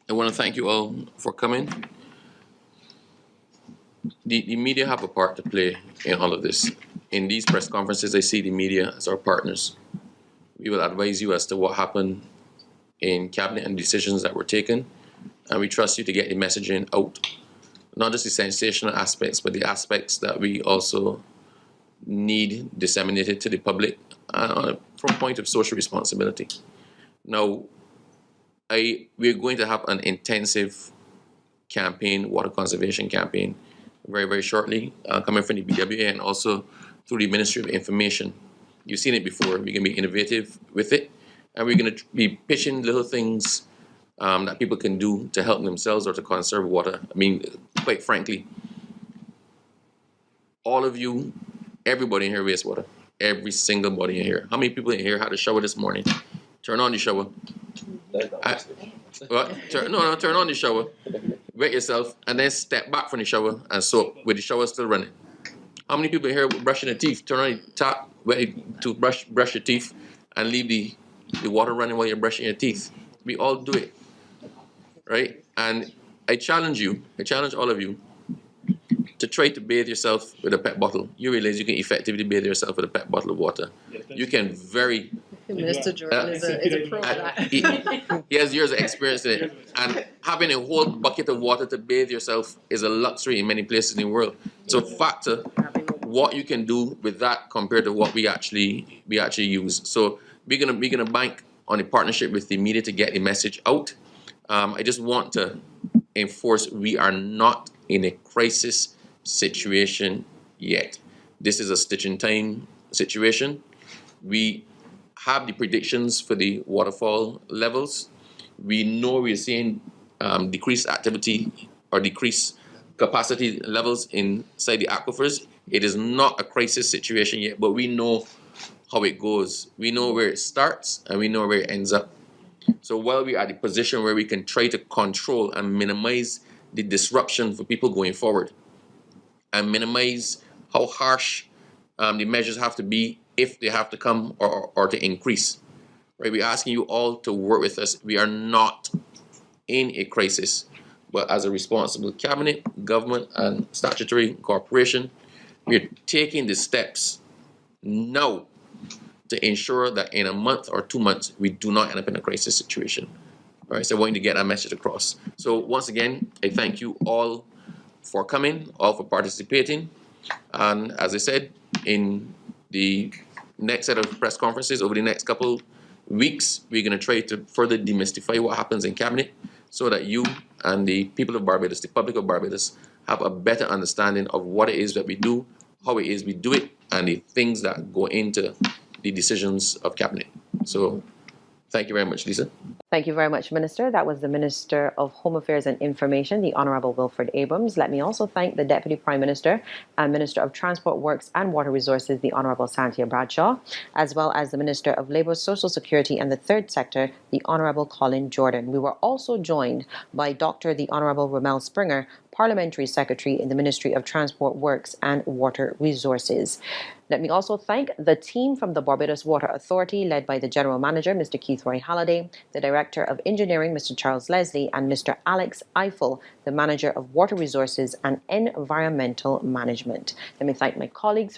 I want to thank you all for coming. The media have a part to play in all of this. In these press conferences, I see the media as our partners. We will advise you as to what happened in cabinet and decisions that were taken, and we trust you to get the messaging out. Not just the sensational aspects, but the aspects that we also need disseminated to the public from a point of social responsibility. Now, we're going to have an intensive campaign, water conservation campaign, very, very shortly, coming from the BWA and also through the Ministry of Information. You've seen it before. We're going to be innovative with it, and we're going to be pitching little things that people can do to help themselves or to conserve water. I mean, quite frankly, all of you, everybody in here wastes water. Every single body in here. How many people in here had a shower this morning? Turn on the shower. Turn on the shower, wet yourself, and then step back from the shower and soap with the shower still running. How many people here brushing their teeth? Turn on the tap, wet the toothbrush, brush your teeth, and leave the water running while you're brushing your teeth. We all do it, right? And I challenge all of you to try to bathe yourself with a PET bottle. You realize you can effectively bathe yourself with a PET bottle of water. You can very... Mr. Jordan is a pro at that. He has years of experience in it. And having a whole bucket of water to bathe yourself is a luxury in many places in the world. So factor what you can do with that compared to what we actually use. So we're gonna bank on a partnership with the media to get the message out. I just want to enforce we are not in a crisis situation yet. This is a stitch in time situation. We have the predictions for the waterfall levels. We know we're seeing decreased activity or decreased capacity levels inside the aquifers. It is not a crisis situation yet, but we know how it goes. We know where it starts and we know where it ends up. So while we are at the position where we can try to control and minimize the disruption for people going forward and minimize how harsh the measures have to be if they have to come or to increase. Right? We're asking you all to work with us. We are not in a crisis, but as a responsible cabinet, government, and statutory corporation, we're taking the steps now to ensure that in a month or 2 months, we do not end up in a crisis situation. All right, so I want you to get that message across. So once again, I thank you all for coming, all for participating. And as I said, in the next set of press conferences over the next couple weeks, we're going to try to further demystify what happens in cabinet so that you and the people of Barbados, the public of Barbados, have a better understanding of what it is that we do, how it is we do it, and the things that go into the decisions of cabinet. So thank you very much, Lisa. Thank you very much, Minister. That was the Minister of Home Affairs and Information, the Honourable Wilfred Abrams. Let me also thank the Deputy Prime Minister and Minister of Transport Works and Water Resources, the Honourable Santia Bradshaw, as well as the Minister of Labour, Social Security and the Third Sector, the Honourable Colin Jordan. We were also joined by Dr. the Honourable Ramel Springer, Parliamentary Secretary in the Ministry of Transport Works and Water Resources. Let me also thank the team from the Barbados Water Authority, led by the General Manager, Mr. Keith Roy Halliday, the Director of Engineering, Mr. Charles Leslie, and Mr. Alex Eiffel, the Manager of Water Resources and Environmental Management. Let me thank my colleagues